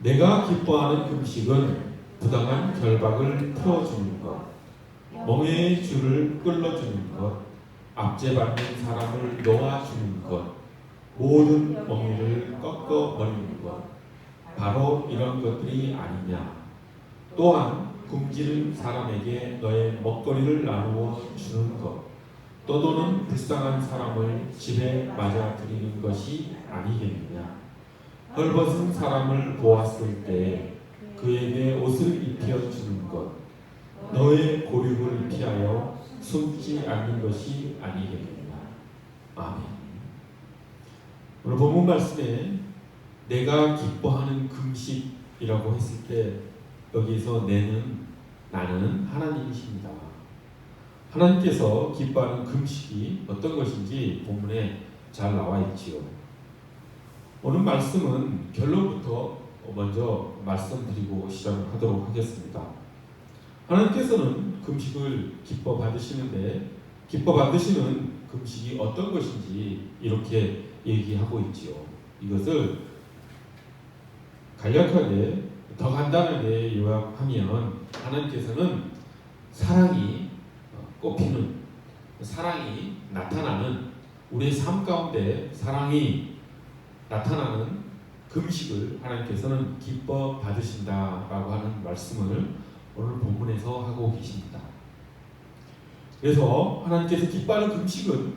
내가 기뻐하는 금식은 부당한 결박을 풀어주는 것, 멍에의 줄을 끌어주는 것, 압제받는 사람을 놓아주는 것, 모든 멍에를 꺾어버리는 것, 바로 이런 것들이 아니냐. 또한 굶주린 사람에게 너의 먹거리를 나누어 주는 것, 떠도는 불쌍한 사람을 집에 맞아들이는 것이 아니겠느냐. 헐벗은 사람을 보았을 때 그에게 옷을 입혀 주는 것, 너의 고륙을 피하여 숨지 않는 것이 아니겠느냐. 아멘. 오늘 본문 말씀에 내가 기뻐하는 금식이라고 했을 때 여기서 나는 하나님이십니다. 하나님께서 기뻐하는 금식이 어떤 것인지 본문에 잘 나와 있지요. 오늘 말씀은 결론부터 먼저 말씀드리고 시작하도록 하겠습니다. 하나님께서는 금식을 기뻐 받으시는데 기뻐 받으시는 금식이 어떤 것인지 이렇게 얘기하고 있지요. 이것을 간략하게 더 간단하게 요약하면 하나님께서는 사랑이 꽃피는, 사랑이 나타나는, 우리의 삶 가운데 사랑이 나타나는 금식을 하나님께서는 기뻐 받으신다라고 하는 말씀을 오늘 본문에서 하고 계십니다. 그래서 하나님께서 기뻐하는 금식은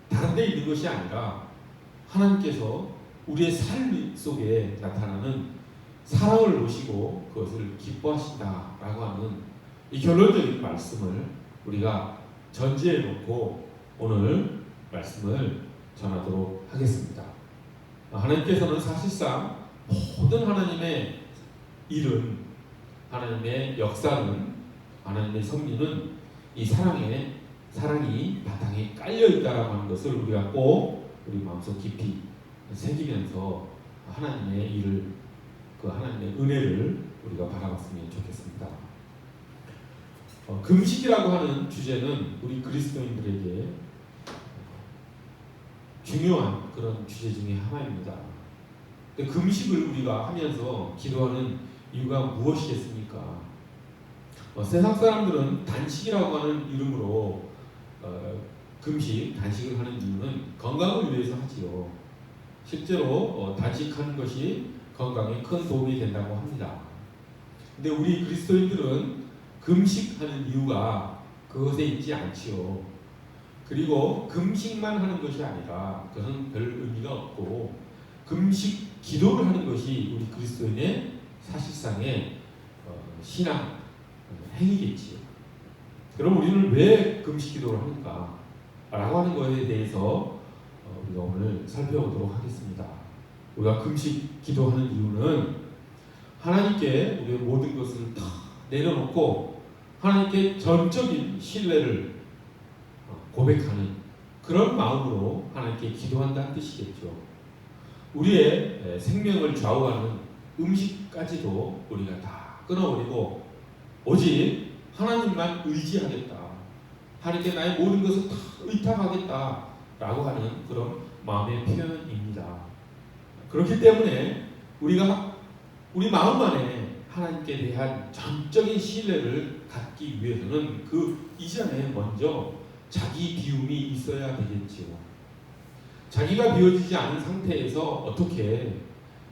다른 데 있는 것이 아니라 하나님께서 우리의 삶 속에 나타나는 사랑을 보시고 그것을 기뻐하신다라고 하는 이 결론적인 말씀을 우리가 전제해 놓고 오늘 말씀을 전하도록 하겠습니다. 하나님께서는 사실상 모든 하나님의 일은, 하나님의 역사는, 하나님의 섭리는 이 사랑이 바탕에 깔려 있다라고 하는 것을 우리가 꼭 우리 마음속 깊이 새기면서 하나님의 일을, 그 하나님의 은혜를 우리가 바라봤으면 좋겠습니다. 금식이라고 하는 주제는 우리 그리스도인들에게 중요한 그런 주제 중에 하나입니다. 근데 금식을 우리가 하면서 기도하는 이유가 무엇이겠습니까? 세상 사람들은 단식이라고 하는 이름으로 단식을 하는 이유는 건강을 위해서 하지요. 실제로 단식하는 것이 건강에 큰 도움이 된다고 합니다. 근데 우리 그리스도인들은 금식하는 이유가 그것에 있지 않지요. 그리고 금식만 하는 것이 아니라 그것은 별 의미가 없고 금식 기도를 하는 것이 우리 그리스도인의 사실상의 신앙 행위겠지요. 그럼 우리는 왜 금식 기도를 하는가? 라고 하는 것에 대해서 우리가 오늘 살펴보도록 하겠습니다. 우리가 금식 기도하는 이유는 하나님께 우리의 모든 것을 다 내려놓고 하나님께 전적인 신뢰를 고백하는 그런 마음으로 하나님께 기도한다는 뜻이겠죠. 우리의 생명을 좌우하는 음식까지도 우리가 다 끊어버리고 오직 하나님만 의지하겠다, 하나님께 나의 모든 것을 다 의탁하겠다라고 하는 그런 마음의 표현입니다. 그렇기 때문에 우리가 우리 마음 안에 하나님께 대한 전적인 신뢰를 갖기 위해서는 그 이전에 먼저 자기 비움이 있어야 되겠지요. 자기가 비워지지 않은 상태에서 어떻게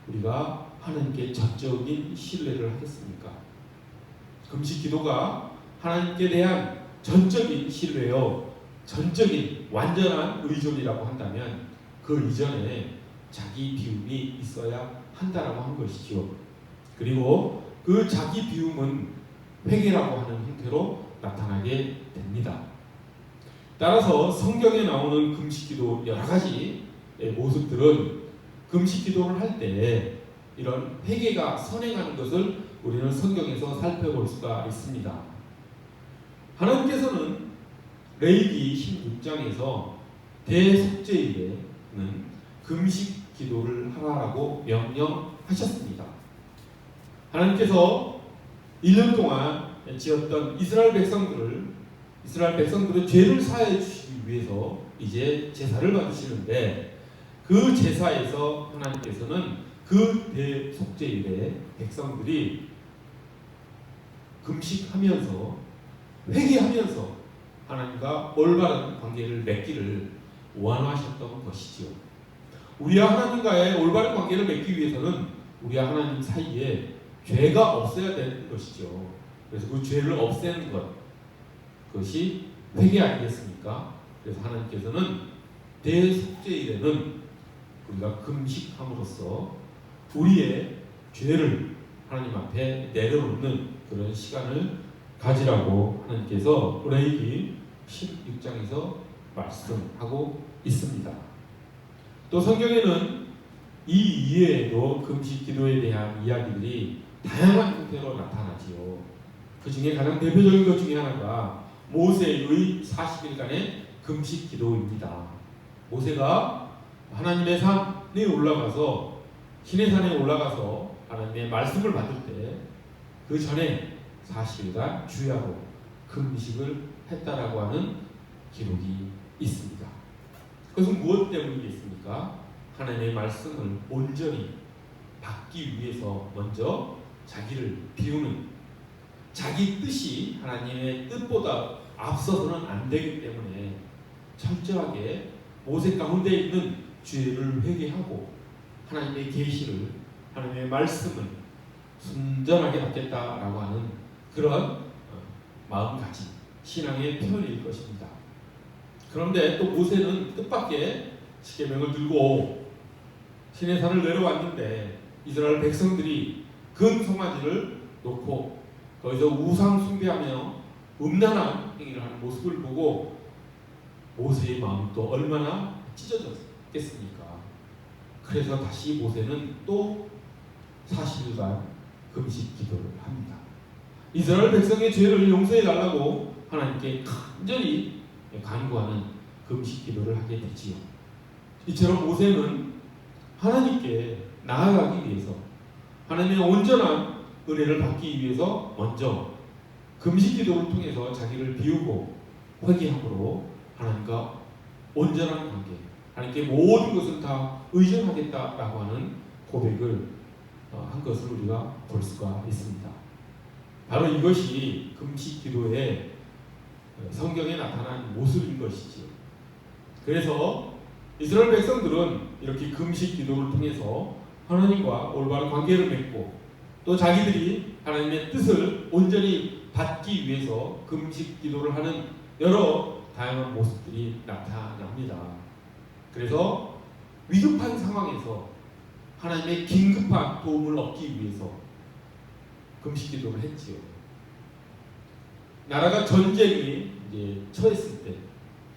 우리가 하나님께 전적인 신뢰를 하겠습니까? 금식 기도가 하나님께 대한 전적인 신뢰요, 전적인 완전한 의존이라고 한다면 그 이전에 자기 비움이 있어야 한다라고 하는 것이죠. 그리고 그 자기 비움은 회개라고 하는 형태로 나타나게 됩니다. 따라서 성경에 나오는 금식기도 여러 가지 모습들은 금식기도를 할 때 이런 회개가 선행하는 것을 우리는 성경에서 살펴볼 수가 있습니다. 하나님께서는 레위기 16장에서 대속죄일에는 금식기도를 하라고 명령하셨습니다. 하나님께서 1년 동안 지었던 이스라엘 백성들의 죄를 사해 주시기 위해서 이제 제사를 받으시는데 그 제사에서 하나님께서는 그 대속죄일에 백성들이 금식하면서 회개하면서 하나님과 올바른 관계를 맺기를 원하셨던 것이지요. 우리와 하나님과의 올바른 관계를 맺기 위해서는 우리와 하나님 사이에 죄가 없어야 되는 것이죠. 그래서 그 죄를 없애는 것, 그것이 회개 아니겠습니까? 그래서 하나님께서는 대속죄일에는 우리가 금식함으로써 우리의 죄를 하나님 앞에 내려놓는 그런 시간을 가지라고 하나님께서 레위기 16장에서 말씀하고 있습니다. 또 성경에는 이 이외에도 금식 기도에 대한 이야기들이 다양한 형태로 나타나지요. 그 중에 가장 대표적인 것 중에 하나가 모세의 40일간의 금식 기도입니다. 모세가 하나님의 산에 올라가서 시내산에 올라가서 하나님의 말씀을 받을 때 그 전에 40일간 주야로 금식을 했다라고 하는 기록이 있습니다. 그것은 무엇 때문이겠습니까? 하나님의 말씀을 온전히 받기 위해서 먼저 자기를 비우는, 자기 뜻이 하나님의 뜻보다 앞서서는 안 되기 때문에 철저하게 모세 가운데 있는 죄를 회개하고 하나님의 계시를, 하나님의 말씀을 순전하게 받겠다라고 하는 그런 마음가짐, 신앙의 표현일 것입니다. 그런데 또 모세는 뜻밖의 십계명을 들고 시내산을 내려왔는데 이스라엘 백성들이 금 송아지를 놓고 거기서 우상 숭배하며 음란한 행위를 하는 모습을 보고 모세의 마음도 얼마나 찢어졌겠습니까? 그래서 다시 모세는 또 40일간 금식 기도를 합니다. 이스라엘 백성의 죄를 용서해 달라고 하나님께 간절히 간구하는 금식 기도를 하게 되지요. 이처럼 모세는 하나님께 나아가기 위해서, 하나님의 온전한 은혜를 받기 위해서 먼저 금식 기도를 통해서 자기를 비우고 회개함으로 하나님과 온전한 관계, 하나님께 모든 것을 다 의존하겠다라고 하는 고백을 한 것을 우리가 볼 수가 있습니다. 바로 이것이 금식 기도의 성경에 나타난 모습인 것이지요. 그래서 이스라엘 백성들은 이렇게 금식 기도를 통해서 하나님과 올바른 관계를 맺고 또 자기들이 하나님의 뜻을 온전히 받기 위해서 금식 기도를 하는 여러 다양한 모습들이 나타납니다. 그래서 위급한 상황에서 하나님의 긴급한 도움을 얻기 위해서 금식 기도를 했지요. 나라가 전쟁에 이제 처했을 때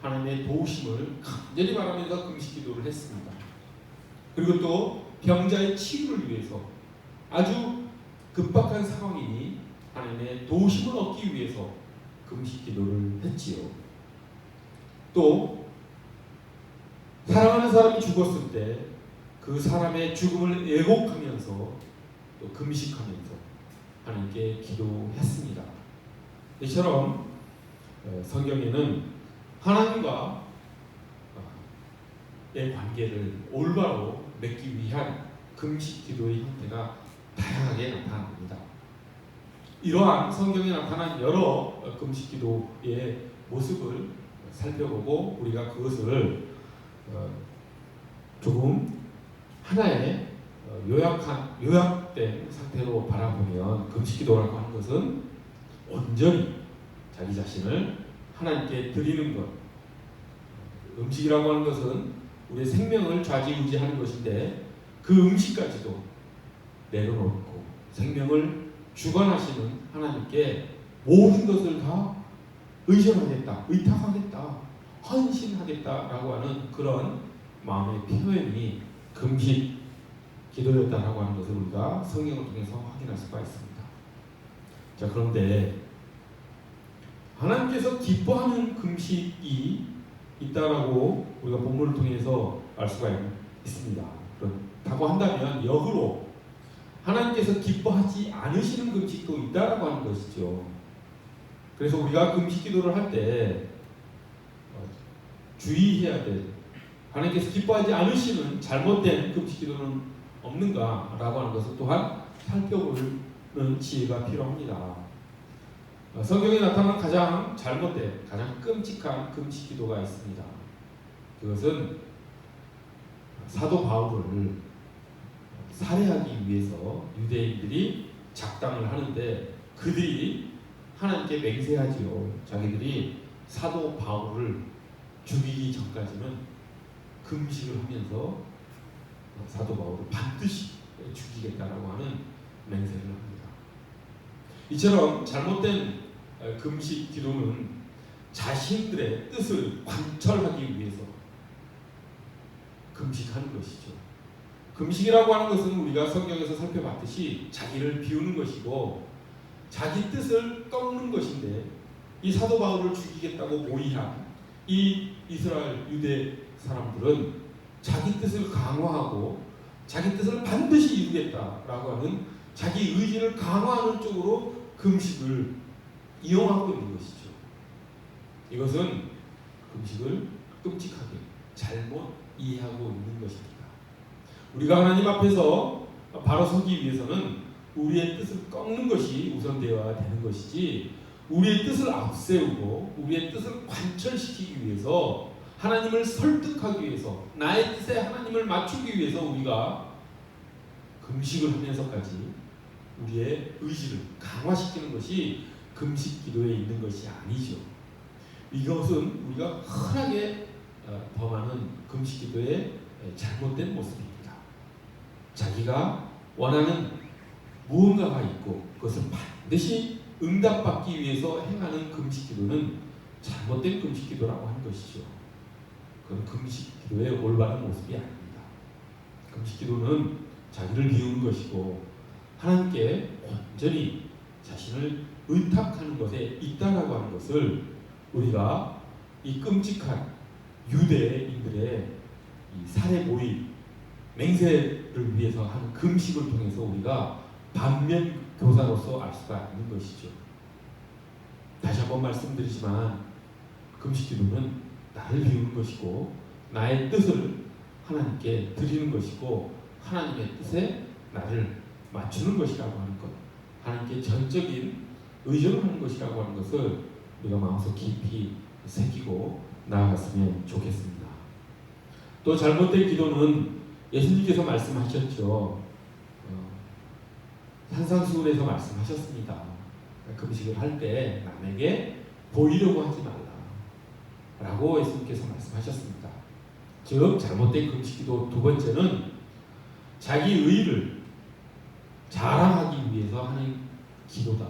하나님의 도우심을 간절히 바라면서 금식 기도를 했습니다. 그리고 또 병자의 치유를 위해서 아주 급박한 상황이니 하나님의 도우심을 얻기 위해서 금식 기도를 했지요. 또 사랑하는 사람이 죽었을 때 그 사람의 죽음을 애곡하면서 또 금식하면서 하나님께 기도했습니다. 이처럼 성경에는 하나님과의 관계를 올바로 맺기 위한 금식 기도의 형태가 다양하게 나타납니다. 이러한 성경에 나타난 여러 금식 기도의 모습을 살펴보고 우리가 그것을 조금 하나의 요약된 상태로 바라보면 금식 기도라고 하는 것은 온전히 자기 자신을 하나님께 드리는 것, 음식이라고 하는 것은 우리의 생명을 좌지우지하는 것인데 그 음식까지도 내려놓고 생명을 주관하시는 하나님께 모든 것을 다 의존하겠다, 의탁하겠다, 헌신하겠다라고 하는 그런 마음의 표현이 금식 기도였다라고 하는 것을 우리가 성경을 통해서 확인할 수가 있습니다. 자, 그런데 하나님께서 기뻐하는 금식이 있다라고 우리가 본문을 통해서 알 수가 있습니다. 그렇다고 한다면 역으로 하나님께서 기뻐하지 않으시는 금식도 있다라고 하는 것이죠. 그래서 우리가 금식 기도를 할 때 주의해야 될, 하나님께서 기뻐하지 않으시는 잘못된 금식 기도는 없는가라고 하는 것을 또한 살펴보는 지혜가 필요합니다. 성경에 나타난 가장 잘못된, 가장 끔찍한 금식 기도가 있습니다. 그것은 사도 바울을 살해하기 위해서 유대인들이 작당을 하는데 그들이 하나님께 맹세하지요. 자기들이 사도 바울을 죽이기 전까지는 금식을 하면서 사도 바울을 반드시 죽이겠다라고 하는 맹세를 합니다. 이처럼 잘못된 금식 기도는 자신들의 뜻을 관철하기 위해서 금식하는 것이죠. 금식이라고 하는 것은 우리가 성경에서 살펴봤듯이 자기를 비우는 것이고 자기 뜻을 꺾는 것인데, 이 사도 바울을 죽이겠다고 모의한 이 이스라엘 유대 사람들은 자기 뜻을 강화하고 자기 뜻을 반드시 이루겠다라고 하는 자기 의지를 강화하는 쪽으로 금식을 이용하고 있는 것이죠. 이것은 금식을 끔찍하게 잘못 이해하고 있는 것입니다. 우리가 하나님 앞에서 바로 서기 위해서는 우리의 뜻을 꺾는 것이 우선되어야 되는 것이지, 우리의 뜻을 앞세우고 우리의 뜻을 관철시키기 위해서, 하나님을 설득하기 위해서, 나의 뜻에 하나님을 맞추기 위해서 우리가 금식을 하면서까지 우리의 의지를 강화시키는 것이 금식 기도에 있는 것이 아니죠. 이것은 우리가 흔하게 범하는 금식 기도의 잘못된 모습입니다. 자기가 원하는 무언가가 있고 그것을 반드시 응답받기 위해서 행하는 금식 기도는 잘못된 금식 기도라고 하는 것이죠. 그건 금식 기도의 올바른 모습이 아닙니다. 금식 기도는 자기를 비우는 것이고 하나님께 온전히 자신을 의탁하는 것에 있다라고 하는 것을 우리가 이 끔찍한 유대인들의 이 살해 모의 맹세를 위해서 하는 금식을 통해서 우리가 반면 교사로서 알 수가 있는 것이죠. 다시 한번 말씀드리지만 금식 기도는 나를 비우는 것이고 나의 뜻을 하나님께 드리는 것이고 하나님의 뜻에 나를 맞추는 것이라고 하는 것, 하나님께 전적인 의존을 하는 것이라고 하는 것을 우리가 마음속 깊이 새기고 나아갔으면 좋겠습니다. 또 잘못된 기도는 예수님께서 말씀하셨죠. 산상수훈에서 말씀하셨습니다. 금식을 할 때 남에게 보이려고 하지 말라 라고 예수님께서 말씀하셨습니다. 즉 잘못된 금식기도 두 번째는 자기 의를 자랑하기 위해서 하는 기도다.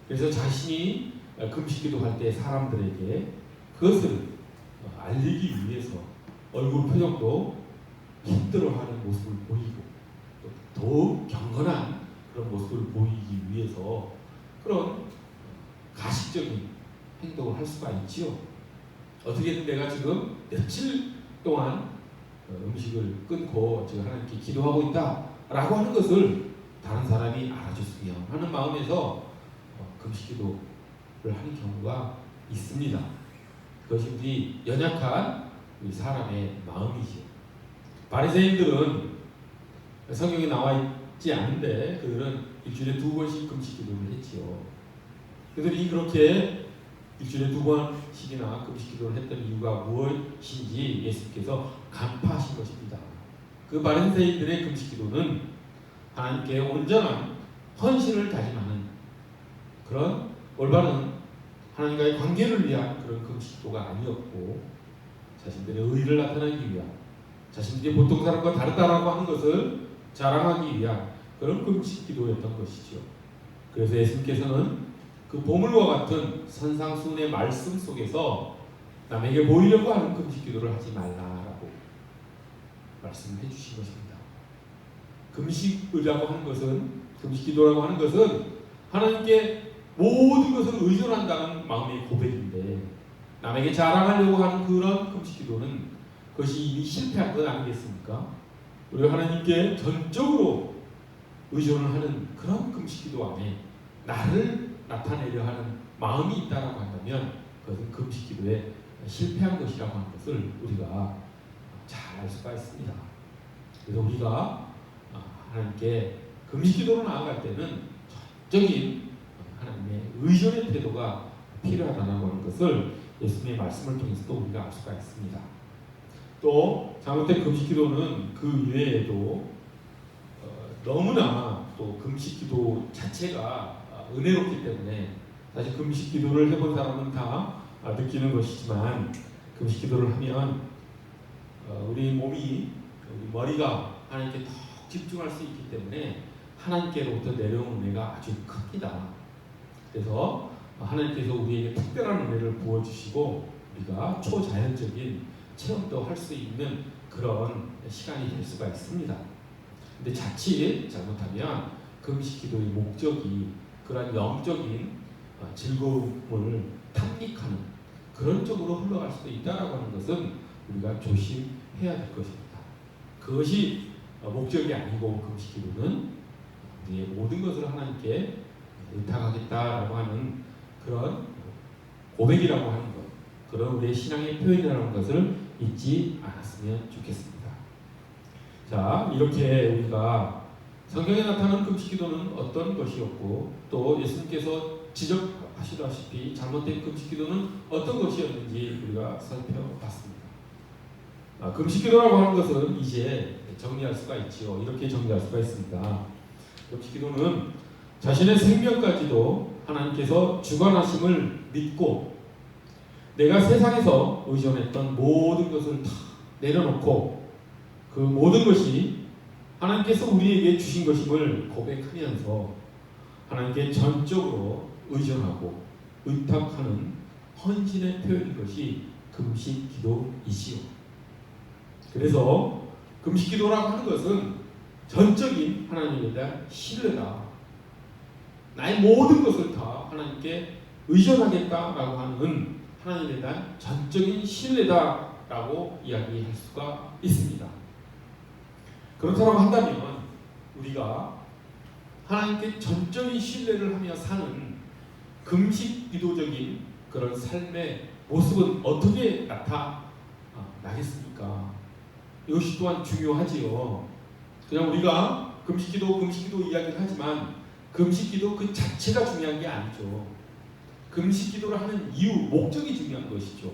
그래서 자신이 금식기도 할 때 사람들에게 그것을 알리기 위해서 얼굴 표정도 힘들어하는 모습을 보이고 또 더욱 경건한 그런 모습을 보이기 위해서 그런 가식적인 행동을 할 수가 있지요. 어떻게든 내가 지금 며칠 동안 음식을 끊고 지금 하나님께 기도하고 있다라고 하는 것을 다른 사람이 알아줬으면 하는 마음에서 금식기도를 하는 경우가 있습니다. 그것이 우리 연약한 우리 사람의 마음이죠. 바리새인들은 성경에 나와 있지 않은데 그들은 일주일에 2번씩 금식기도를 했지요. 그들이 그렇게 일주일에 2번씩이나 금식기도를 했던 이유가 무엇인지 예수님께서 간파하신 것입니다. 그 바리새인들의 금식기도는 하나님께 온전한 헌신을 다짐하는 그런 올바른 하나님과의 관계를 위한 그런 금식기도가 아니었고 자신들의 의의를 나타내기 위한, 자신들이 보통 사람과 다르다라고 하는 것을 자랑하기 위한 그런 금식기도였던 것이죠. 그래서 예수님께서는 그 보물과 같은 산상수훈의 말씀 속에서 남에게 보이려고 하는 금식기도를 하지 말라라고 말씀을 해주신 것입니다. 금식이라고 하는 것은, 금식기도라고 하는 것은 하나님께 모든 것을 의존한다는 마음의 고백인데 남에게 자랑하려고 하는 그런 금식기도는 그것이 이미 실패한 것 아니겠습니까? 우리가 하나님께 전적으로 의존을 하는 그런 금식기도 안에 나를 나타내려 하는 마음이 있다라고 한다면 그것은 금식기도에 실패한 것이라고 하는 것을 우리가 잘 알 수가 있습니다. 그래서 우리가 하나님께 금식기도로 나아갈 때는 전적인 하나님의 의존의 태도가 필요하다는 것을 예수님의 말씀을 통해서도 우리가 알 수가 있습니다. 또 잘못된 금식기도는 그 이외에도 너무나 또 금식기도 자체가 은혜롭기 때문에, 사실 금식기도를 해본 사람은 다 느끼는 것이지만, 금식기도를 하면 우리 몸이, 우리 머리가 하나님께 더 집중할 수 있기 때문에 하나님께로부터 내려오는 은혜가 아주 큽니다. 그래서 하나님께서 우리에게 특별한 은혜를 부어주시고 우리가 초자연적인 체험도 할 수 있는 그런 시간이 될 수가 있습니다. 근데 자칫 잘못하면 금식기도의 목적이 그런 영적인 즐거움을 탐닉하는 그런 쪽으로 흘러갈 수도 있다라고 하는 것은 우리가 조심해야 될 것입니다. 그것이 목적이 아니고, 금식기도는 우리의 모든 것을 하나님께 의탁하겠다라고 하는 그런 고백이라고 하는 것, 그런 우리의 신앙의 표현이라는 것을 잊지 않았으면 좋겠습니다. 자, 이렇게 우리가 성경에 나타나는 금식기도는 어떤 것이었고, 또 예수님께서 지적하시다시피 잘못된 금식기도는 어떤 것이었는지 우리가 살펴봤습니다. 금식기도라고 하는 것은 이제 정리할 수가 있지요. 이렇게 정리할 수가 있습니다. 금식기도는 자신의 생명까지도 하나님께서 주관하심을 믿고, 내가 세상에서 의존했던 모든 것을 다 내려놓고 그 모든 것이 하나님께서 우리에게 주신 것임을 고백하면서 하나님께 전적으로 의존하고 의탁하는 헌신의 표현인 것이 금식기도이지요. 그래서 금식기도라고 하는 것은 전적인 하나님에 대한 신뢰다. 나의 모든 것을 다 하나님께 의존하겠다라고 하는 하나님에 대한 전적인 신뢰다라고 이야기할 수가 있습니다. 그렇다고 한다면 우리가 하나님께 전적인 신뢰를 하며 사는 금식기도적인 그런 삶의 모습은 어떻게 나타나겠습니까? 이것이 또한 중요하지요. 그냥 우리가 금식기도 이야기를 하지만 금식기도 그 자체가 중요한 게 아니죠. 금식기도를 하는 이유, 목적이 중요한 것이죠.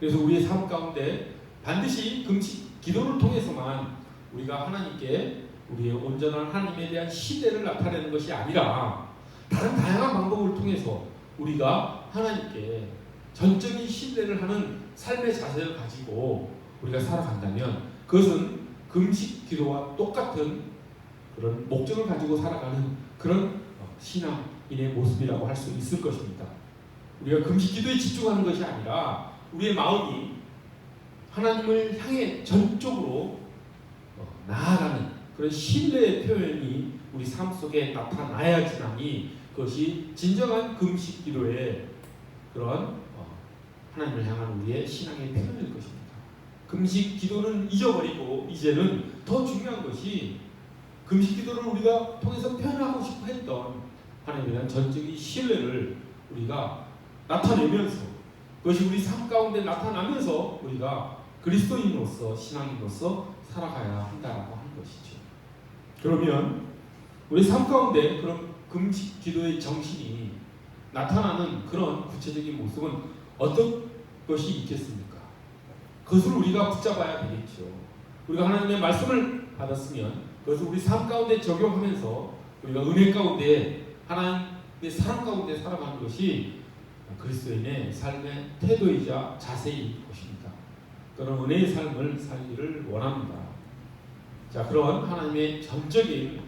그래서 우리의 삶 가운데 반드시 금식기도를 통해서만 우리가 하나님께 우리의 온전한 하나님에 대한 신뢰를 나타내는 것이 아니라 다른 다양한 방법을 통해서 우리가 하나님께 전적인 신뢰를 하는 삶의 자세를 가지고 우리가 살아간다면, 그것은 금식기도와 똑같은 그런 목적을 가지고 살아가는 그런 신앙인의 모습이라고 할 수 있을 것입니다. 우리가 금식기도에 집중하는 것이 아니라 우리의 마음이 하나님을 향해 전적으로 나아가는 그런 신뢰의 표현이 우리 삶 속에 나타나야지만이 그것이 진정한 금식기도의 그런 하나님을 향한 우리의 신앙의 표현일 것입니다. 금식기도는 잊어버리고 이제는 더 중요한 것이 금식기도를 우리가 통해서 표현하고 싶어 했던 하나님에 대한 전적인 신뢰를 우리가 나타내면서, 그것이 우리 삶 가운데 나타나면서 우리가 그리스도인으로서, 신앙인으로서 살아가야 한다라고 하는 것이죠. 그러면 우리 삶 가운데 그런 금식기도의 정신이 나타나는 그런 구체적인 모습은 어떤 것이 있겠습니까? 그것을 우리가 붙잡아야 되겠죠. 우리가 하나님의 말씀을 받았으면 그것을 우리 삶 가운데 적용하면서 우리가 은혜 가운데 하나님의 사랑 가운데 살아가는 것이 그리스도인의 삶의 태도이자 자세일 것입니다. 그런 은혜의 삶을 살기를 원합니다. 자, 그런 하나님의 전적인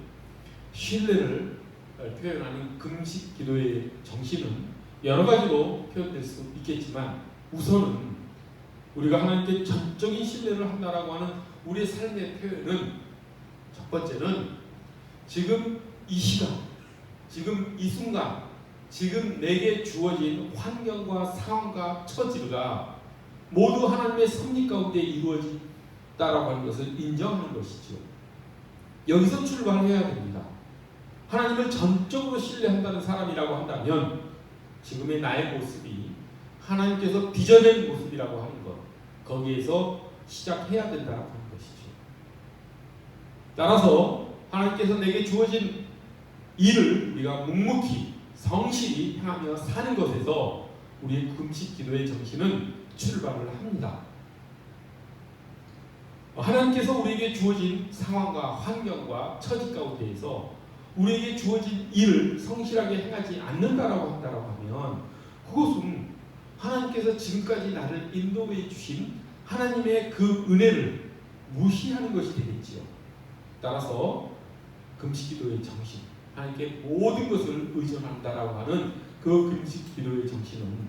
신뢰를 표현하는 금식 기도의 정신은 여러 가지로 표현될 수 있겠지만, 우선은 우리가 하나님께 전적인 신뢰를 한다라고 하는 우리의 삶의 표현은, 첫 번째는 지금 이 시간, 지금 이 순간, 지금 내게 주어진 환경과 상황과 처지가 모두 하나님의 섭리 가운데 이루어진다라고 하는 것을 인정하는 것이죠. 여기서 출발해야 됩니다. 하나님을 전적으로 신뢰한다는 사람이라고 한다면 지금의 나의 모습이 하나님께서 빚어낸 모습이라고 하는 것, 거기에서 시작해야 된다고 하는 것이죠. 따라서 하나님께서 내게 주어진 일을 우리가 묵묵히 성실히 행하며 사는 것에서 우리의 금식 기도의 정신은 출발을 합니다. 하나님께서 우리에게 주어진 상황과 환경과 처지 가운데에서 우리에게 주어진 일을 성실하게 행하지 않는다라고 한다라고 하면 그것은 하나님께서 지금까지 나를 인도해 주신 하나님의 그 은혜를 무시하는 것이 되겠지요. 따라서 금식기도의 정신, 하나님께 모든 것을 의존한다라고 하는 그 금식기도의 정신은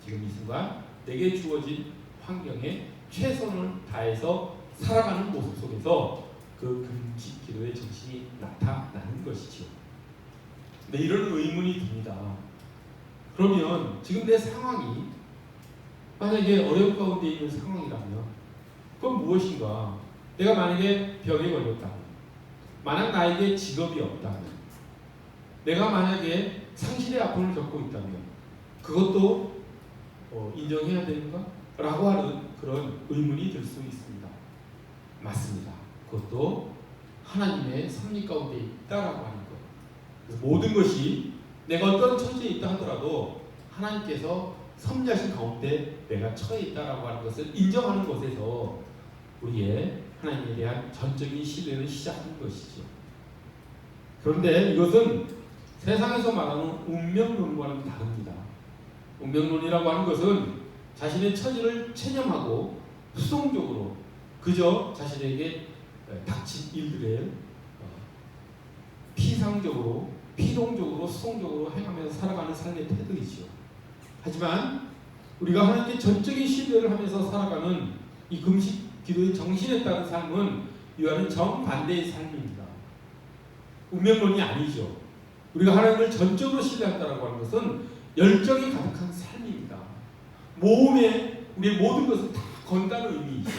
지금 이 순간 내게 주어진 환경에 최선을 다해서 살아가는 모습 속에서 그 금식기도의 정신이 나타나는 것이지요. 네, 이런 의문이 듭니다. 그러면 지금 내 상황이 만약에 어려움 가운데 있는 상황이라면 그건 무엇인가? 내가 만약에 병에 걸렸다면, 만약 나에게 직업이 없다면, 내가 만약에 상실의 아픔을 겪고 있다면 그것도 인정해야 되는가? 라고 하는 그런 의문이 들 수 있습니다. 맞습니다. 그것도 하나님의 섭리 가운데 있다라고 하는 것. 그래서 모든 것이 내가 어떤 처지에 있다 하더라도 하나님께서 섭리하신 가운데 내가 처해 있다라고 하는 것을 인정하는 것에서 우리의 하나님에 대한 전적인 신뢰를 시작하는 것이죠. 그런데 이것은 세상에서 말하는 운명론과는 다릅니다. 운명론이라고 하는 것은 자신의 처지를 체념하고 수동적으로 그저 자신에게 닥친 일들에 피상적으로, 피동적으로, 수동적으로 행하면서 살아가는 삶의 태도이죠. 하지만 우리가 하나님께 전적인 신뢰를 하면서 살아가는 이 금식 기도의 정신에 따른 삶은 이와는 정반대의 삶입니다. 운명론이 아니죠. 우리가 하나님을 전적으로 신뢰한다라고 하는 것은 열정이 가득한 삶입니다. 모험에 우리의 모든 것을 다 건다는 의미이죠.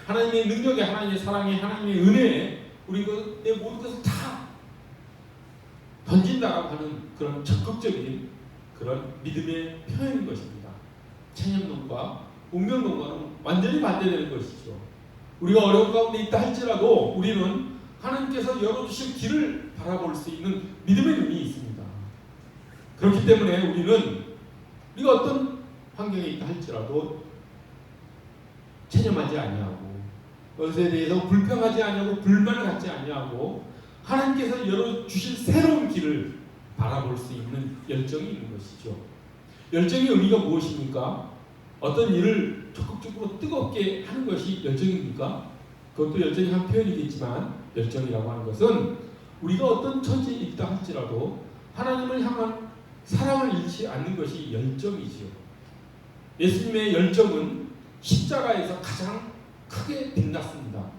하나님의 능력에, 하나님의 사랑에, 하나님의 은혜에 우리가 내 모든 것을 다 던진다라고 하는 그런 적극적인 그런 믿음의 표현인 것입니다. 체념론과 운명론과는 완전히 반대되는 것이죠. 우리가 어려운 가운데 있다 할지라도 우리는 하나님께서 열어주신 길을 바라볼 수 있는 믿음의 눈이 있습니다. 그렇기 때문에 우리가 어떤 환경에 있다 할지라도 체념하지 아니하고 그것에 대해서 불평하지 아니하고 불만을 갖지 아니하고 하나님께서 열어주실 새로운 길을 바라볼 수 있는 열정이 있는 것이죠. 열정의 의미가 무엇입니까? 어떤 일을 적극적으로 뜨겁게 하는 것이 열정입니까? 그것도 열정의 한 표현이겠지만 열정이라고 하는 것은 우리가 어떤 처지에 있다 할지라도 하나님을 향한 사랑을 잃지 않는 것이 열정이지요. 예수님의 열정은 십자가에서 가장 크게 빛났습니다.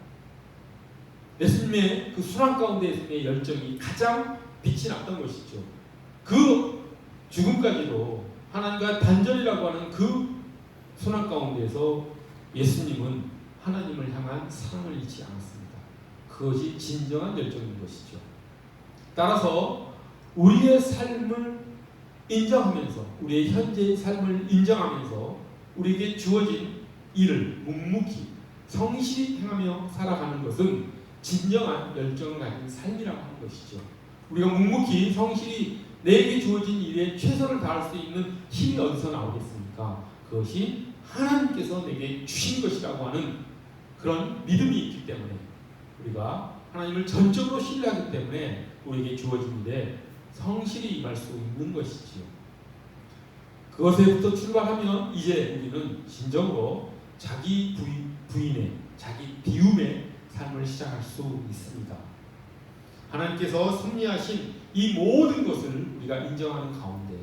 예수님의 그 순환 가운데 예수님의 열정이 가장 빛이 났던 것이죠. 그 죽음까지도 하나님과 단절이라고 하는 그 순환 가운데에서 예수님은 하나님을 향한 사랑을 잃지 않았습니다. 그것이 진정한 열정인 것이죠. 따라서 우리의 삶을 인정하면서 우리의 현재의 삶을 인정하면서 우리에게 주어진 일을 묵묵히 성실히 행하며 살아가는 것은 진정한 열정을 가진 삶이라고 하는 것이죠. 우리가 묵묵히 성실히 내게 주어진 일에 최선을 다할 수 있는 힘이 어디서 나오겠습니까? 그것이 하나님께서 내게 주신 것이라고 하는 그런 믿음이 있기 때문에 우리가 하나님을 전적으로 신뢰하기 때문에 우리에게 주어진 일에 성실히 임할 수 있는 것이지요. 그것에부터 출발하면 이제 우리는 진정으로 자기 부인의, 자기 비움의 삶을 시작할 수 있습니다. 하나님께서 섭리하신 이 모든 것을 우리가 인정하는 가운데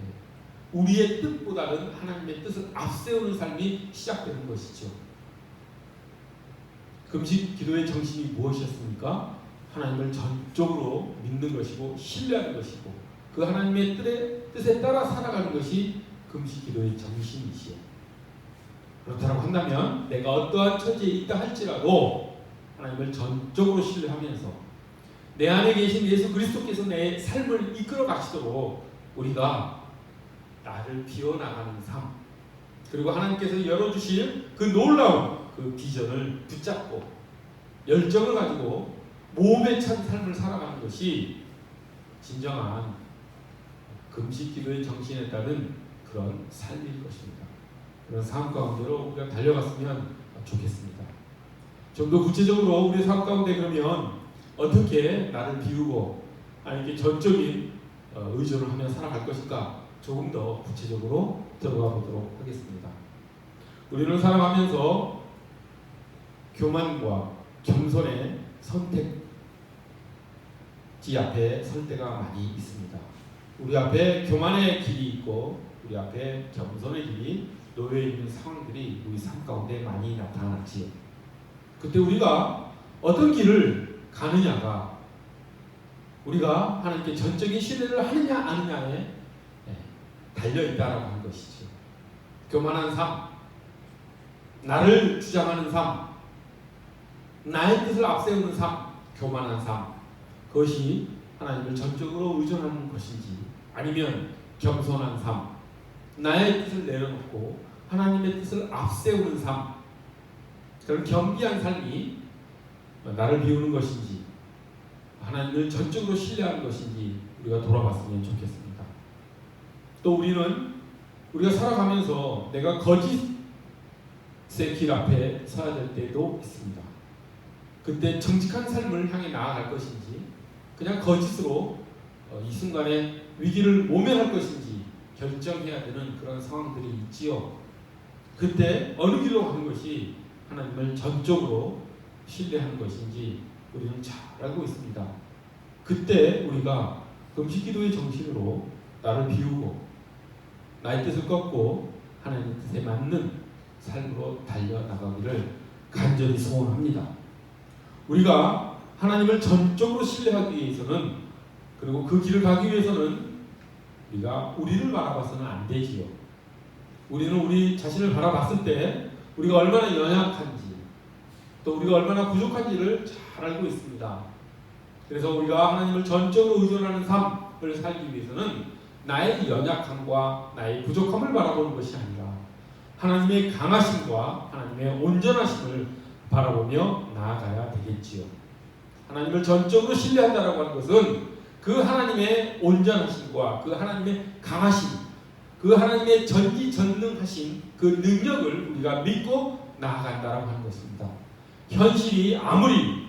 우리의 뜻보다는 하나님의 뜻을 앞세우는 삶이 시작되는 것이죠. 금식 기도의 정신이 무엇이었습니까? 하나님을 전적으로 믿는 것이고 신뢰하는 것이고 그 하나님의 뜻에 따라 살아가는 것이 금식 기도의 정신이지요. 그렇다고 한다면 내가 어떠한 처지에 있다 할지라도 하나님을 전적으로 신뢰하면서 내 안에 계신 예수 그리스도께서 내 삶을 이끌어 가시도록 우리가 나를 비워나가는 삶 그리고 하나님께서 열어주실 그 놀라운 그 비전을 붙잡고 열정을 가지고 몸에 찬 삶을 살아가는 것이 진정한 금식 기도의 정신에 따른 그런 삶일 것입니다. 그런 삶 가운데로 우리가 달려갔으면 좋겠습니다. 좀 더 구체적으로 우리의 삶 가운데 그러면 어떻게 나를 비우고 이렇게 전적인 의존을 하며 살아갈 것인가 조금 더 구체적으로 들어가 보도록 하겠습니다. 우리는 살아가면서 교만과 겸손의 선택지 앞에 설 때가 많이 있습니다. 우리 앞에 교만의 길이 있고 우리 앞에 겸손의 길이 놓여 있는 상황들이 우리 삶 가운데 많이 나타나지요. 그때 우리가 어떤 길을 가느냐가 우리가 하나님께 전적인 신뢰를 하느냐 아느냐에 달려 있다라고 하는 것이죠. 교만한 삶, 나를 주장하는 삶, 나의 뜻을 앞세우는 삶, 교만한 삶, 그것이 하나님을 전적으로 의존하는 것인지 아니면 겸손한 삶, 나의 뜻을 내려놓고 하나님의 뜻을 앞세우는 삶, 그런 겸비한 삶이 나를 비우는 것인지 하나님을 전적으로 신뢰하는 것인지 우리가 돌아봤으면 좋겠습니다. 또 우리가 살아가면서 내가 거짓의 길 앞에 서야 될 때도 있습니다. 그때 정직한 삶을 향해 나아갈 것인지 그냥 거짓으로 이 순간에 위기를 모면할 것인지 결정해야 되는 그런 상황들이 있지요. 그때 어느 길로 가는 것이 하나님을 전적으로 신뢰하는 것인지 우리는 잘 알고 있습니다. 그때 우리가 금식기도의 정신으로 나를 비우고 나의 뜻을 꺾고 하나님 뜻에 맞는 삶으로 달려나가기를 간절히 소원합니다. 우리가 하나님을 전적으로 신뢰하기 위해서는 그리고 그 길을 가기 위해서는 우리가 우리를 바라봐서는 안 되지요. 우리는 우리 자신을 바라봤을 때 우리가 얼마나 연약한지 또 우리가 얼마나 부족한지를 잘 알고 있습니다. 그래서 우리가 하나님을 전적으로 의존하는 삶을 살기 위해서는 나의 연약함과 나의 부족함을 바라보는 것이 아니라 하나님의 강하심과 하나님의 온전하심을 바라보며 나아가야 되겠지요. 하나님을 전적으로 신뢰한다라고 하는 것은 그 하나님의 온전하심과 그 하나님의 강하심, 그 하나님의 전지전능하신 그 능력을 우리가 믿고 나아간다라고 하는 것입니다. 현실이 아무리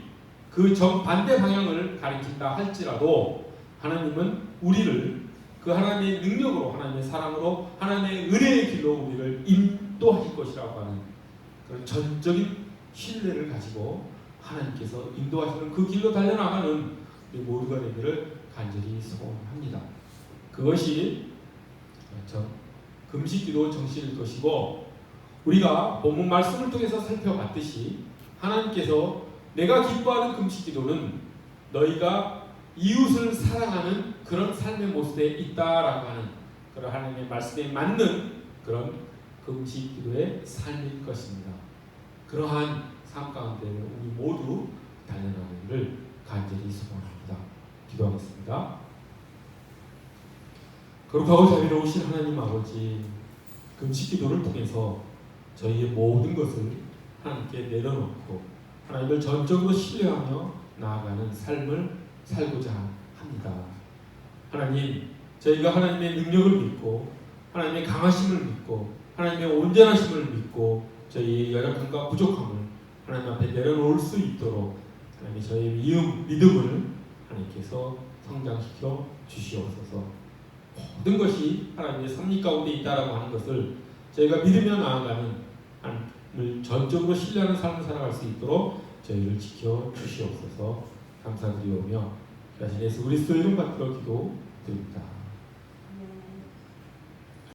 그 정반대 방향을 가리킨다 할지라도 하나님은 우리를 그 하나님의 능력으로 하나님의 사랑으로 하나님의 은혜의 길로 우리를 인도하실 것이라고 하는 그런 전적인 신뢰를 가지고 하나님께서 인도하시는 그 길로 달려나가는 우리 모두가 되기를 간절히 소원합니다. 그것이 금식기도 정신일 것이고 우리가 본문 말씀을 통해서 살펴봤듯이 하나님께서 내가 기뻐하는 금식기도는 너희가 이웃을 사랑하는 그런 삶의 모습에 있다라고 하는 그런 하나님의 말씀에 맞는 그런 금식기도의 삶일 것입니다. 그러한 삶 가운데 우리 모두 달려나가기를 간절히 소원합니다. 기도하겠습니다. 거룩하고 자비로우신 하나님 아버지, 금식기도를 통해서 저희의 모든 것을 하나님께 내려놓고 하나님을 전적으로 신뢰하며 나아가는 삶을 살고자 합니다. 하나님, 저희가 하나님의 능력을 믿고 하나님의 강하심을 믿고 하나님의 온전하심을 믿고 저희의 연약함과 부족함을 하나님 앞에 내려놓을 수 있도록 하나님 저희의 믿음을 하나님께서 성장시켜 주시옵소서. 모든 것이 하나님의 섭리 가운데 있다라고 하는 것을 저희가 믿으며 나아가는 하나님을 전적으로 신뢰하는 삶을 살아갈 수 있도록 저희를 지켜 주시옵소서. 감사드리오며 자신의 예수 그리스도 이름 받들어 기도드립니다.